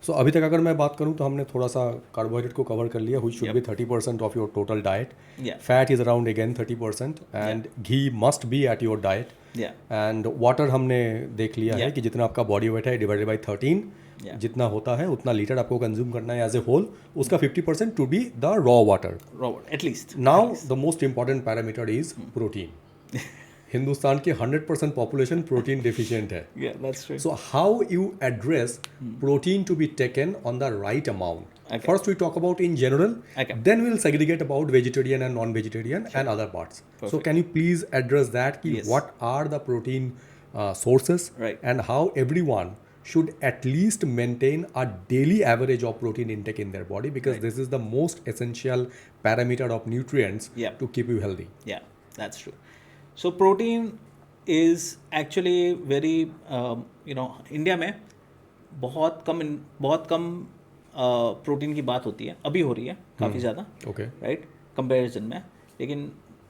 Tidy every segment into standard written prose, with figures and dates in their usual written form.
So अभी तक अगर मैं बात करूँ तो हमने थोड़ा सा कार्बोहाइड्रेट को कवर कर लिया, which should be 30% of your total diet. Yeah. Fat is around again 30% and ghee must be at your diet. Yeah. And water हमने देख लिया है Yeah. कि जितना आपका बॉडी वेट है डिवाइडेड बाई 13 Yeah. जितना होता है उतना लीटर आपको कंज्यूम करना है एज ए होल, उसका 50% to be the raw water. Raw, at least. Now the most important parameter is protein. Hindustan की 100% पॉपुलेशन प्रोटीन डिफिशिएंट है. Yeah, that's true. So how you address protein to be taken on the right amount? Okay. First we talk about in general, Okay. then we'll segregate about vegetarian and non-vegetarian and other parts. So Perfect. can you please address that? Ki Yes. What are the protein sources, Right. and how everyone should at least maintain a daily average of protein intake in their body, because Right. this is the most essential parameter of nutrients Yeah. to keep you healthy. Yeah, that's true. So protein is actually very, India में बहुत कम protein की बात होती है, अभी हो रही है काफ़ी ज़्यादा, Okay. राइट, कंपैरिजन में. लेकिन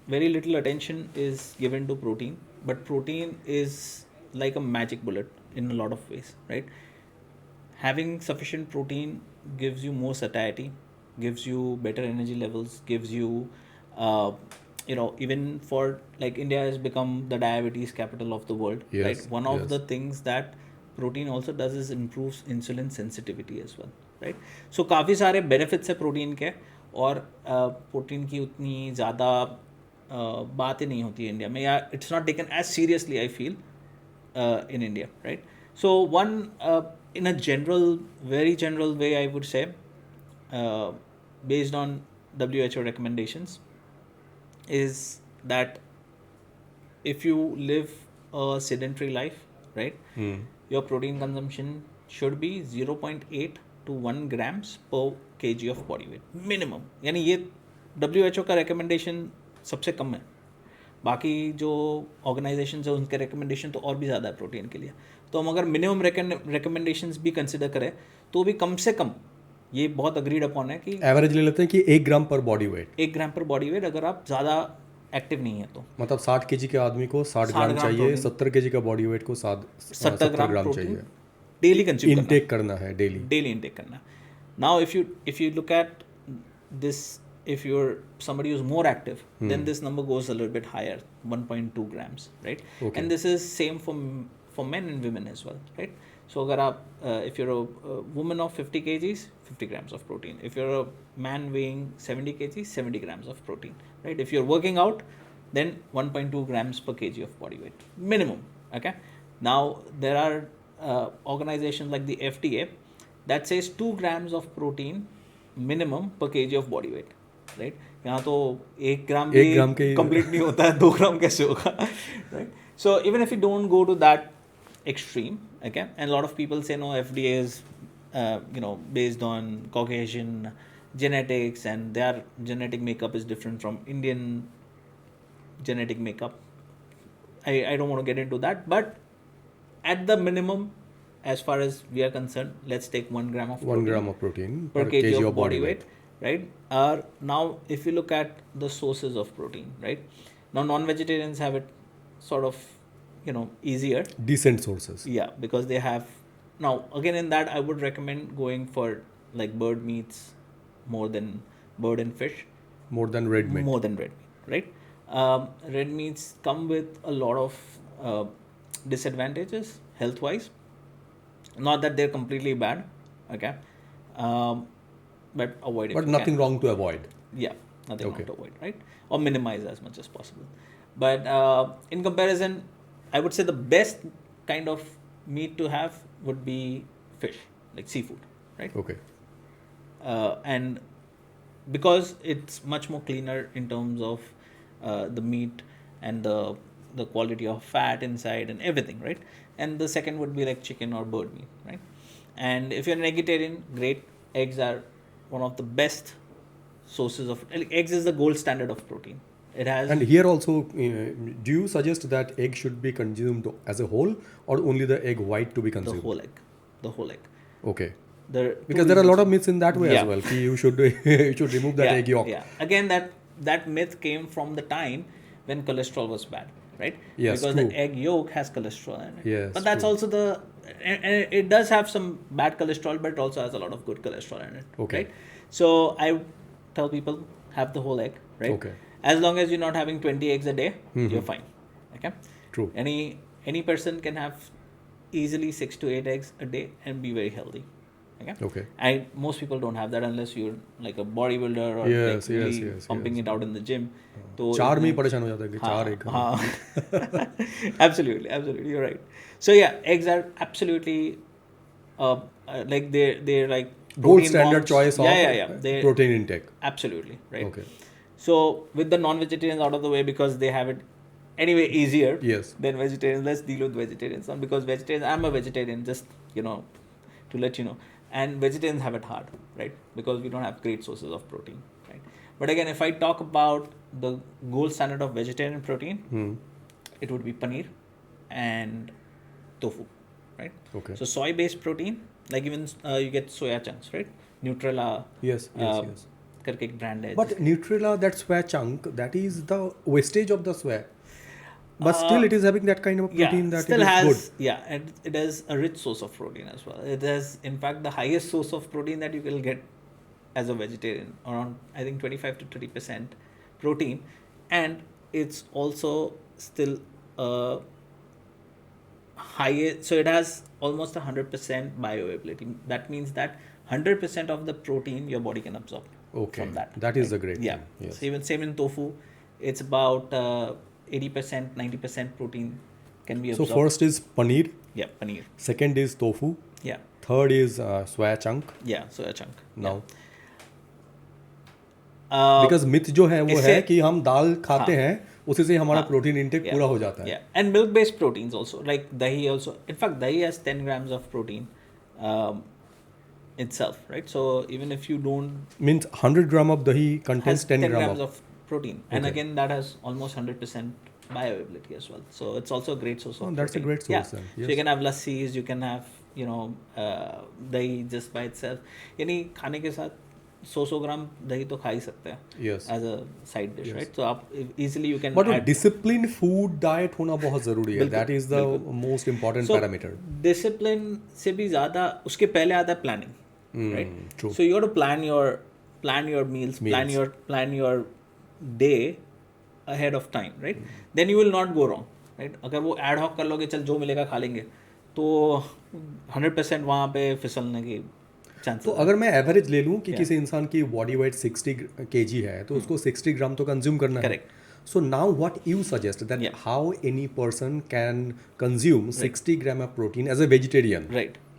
very little attention is given to protein, but protein is like a magic bullet in a lot of ways, right? Having sufficient protein gives you more satiety, gives you better energy levels, gives you, even for like India has become the diabetes capital of the world, Yes, right? One of yes. the things that protein also does is improves insulin sensitivity as well, right? So काफ़ी सारे benefits है protein के, और protein की उतनी ज़्यादा बातें नहीं होती है इंडिया में, या it's not taken as seriously, I feel, in India, right? So one, in a very general way, I would say, based on WHO recommendations, is that if you live a sedentary life, right, your protein consumption should be 0.8 to 1 grams per kg of body weight minimum. यानी ये WHO का recommendation सबसे कम है. बाकी जो organisations है उनके recommendation तो और भी ज़्यादा है प्रोटीन के लिए. तो हम अगर मिनिमम रिकमेंडेशंस भी कंसिडर करें तो भी कम से कम ये बहुत अग्रीड अपॉन है कि एवरेज ले लेते हैं कि 1 ग्राम पर बॉडी वेट. 1 ग्राम पर बॉडी वेट, अगर आप ज़्यादा एक्टिव नहीं है तो. मतलब 60 केजी के आदमी को 60 ग्राम चाहिए, protein. 70 केजी का बॉडी वेट को 70 ग्राम ग्राम प्रोटीन चाहिए. डेली कंज्यूम इनटेक करना है डेली. इंटेक करना. Now if you look at this, if you're somebody who's more active, then this number goes a little bit higher, 1.2 grams, right? Okay. And this is same for men and women as well, right? So agar aap, if you're a woman of 50 kgs, 50 grams of protein. If you're a man weighing 70 kgs, 70 grams of protein, right? If you're working out, then 1.2 grams per kg of body weight minimum, okay? Now there are organizations like the FDA that says 2 grams of protein minimum per kg of body weight, right. यहाँ तो 1 ग्राम भी complete नहीं होता है, 2 gram कैसे होगा, right? So even if you don't go to that extreme, okay, and lot of people say no FDA is based on Caucasian genetics and their genetic makeup is different from Indian genetic makeup. I don't want to get into that, but at the minimum, as far as we are concerned, let's take 1 gram of 1 gram of protein per kg of body weight, right? Now if you look at the sources of protein, right, now non-vegetarians have it sort of easier, decent sources, yeah, because they have, now again in that I would recommend going for like bird meats more than bird and fish, more than red meat, right? Red meats come with a lot of disadvantages health wise, not that they're completely bad, okay, but avoid it. But nothing wrong to avoid. Yeah, nothing wrong to avoid, right? Or minimize as much as possible. But in comparison, I would say the best kind of meat to have would be fish, like seafood, right? Okay. And because it's much more cleaner in terms of the meat and the quality of fat inside and everything, right? And the second would be like chicken or bird meat, right? And if you're an vegetarian, great. Eggs are one of the best sources of, eggs is the gold standard of protein. It has, and here also, do you suggest that egg should be consumed as a whole or only the egg white to be consumed? The whole egg. Okay. Because there are a lot of myths in that way as well. You should remove that egg yolk. Yeah. Again, that myth came from the time when cholesterol was bad, right? Yes, because true. the egg yolk has cholesterol in it. Yes, but that's true. also the and it does have some bad cholesterol, but it also has a lot of good cholesterol in it. Okay. Right? So I tell people have the whole egg, right? Okay. As long as you're not having 20 eggs a day, you're fine. Okay. True. Any person can have easily 6 to 8 eggs a day and be very healthy. Okay. And most people don't have that unless you're like a bodybuilder or Yes, like really yes, pumping it out in the gym. तो चार में ही परेशान हो जाता है कि चार एक हाँ absolutely you're right. So yeah, eggs are absolutely like they're like gold protein standard bombs. choice of They're protein intake. absolutely right. Okay. So with the non-vegetarians out of the way, because they have it anyway easier Yes. than vegetarians, let's deal with vegetarians now, because vegetarians, I'm a vegetarian, just to let you know, and vegetarians have it hard, right? Because we don't have great sources of protein, right? But again, if I talk about the gold standard of vegetarian protein, it would be paneer and tofu, right? Okay. So soy-based protein, like even you get soya chunks, right? Nutrella, Yes. करके एक brand है. But Nutrilla, that soya chunk, that is the wastage of the soya. But still, it is having that kind of protein that still it is has, good. Yeah, and it has a rich source of protein as well. It has, in fact, the highest source of protein that you will get as a vegetarian, around I think 25 to 30% protein, and it's also still high. So it has almost 100% bioavailability. That means that 100% of the protein your body can absorb. Okay. From that. That is the great Yeah. thing. Yes. So even same in tofu, it's about 80%, 90% protein can be So absorbed. first is paneer. Yeah, paneer. Second is tofu. Yeah. Third is soya chunk. Yeah, soya chunk. Now. Yeah. Because myth जो है वो है इससे- कि हम दाल खाते हैं उसी से हमारा प्रोटीन इंटेक Yeah. पूरा हो जाता है. Yeah, and milk-based proteins also, like dahi also. In fact, dahi has 10 grams of protein itself, right? So even if you don't Means 100 gram of dahi contains has 10 gram grams of. of protein, and Okay. again that has almost 100% bioavailability as well. So it's also a great source of protein. That's a great source Yeah. then. So Yes. you can have lassis, you can have dahi just by itself. यानी खाने के साथ 100 ग्राम दही तो खा ही सकते हैं Yes. as a side dish, right? So आप easily you can But add. disciplined food diet होना बहुत ज़रूरी है. बिल्कुल, That is the most important So, parameter. discipline से भी ज़्यादा उसके पहले आता है planning, right? True. So you got to plan your meals, plan your day ahead of time, right? Then you will not go wrong, right? अगर वो ad hoc कर लोगे, चल जो मिलेगा खा लेंगे, तो 100% वहाँ पे फिसलने की chances तो है. अगर मैं एवरेज ले लूँ कि किसी इंसान की बॉडी वेट 60 kg है तो उसको 60 ग्राम तो कंज्यूम करना है. Correct. So now what you suggest that Yeah. how any person can consume 60 gram of protein as a vegetarian. Right.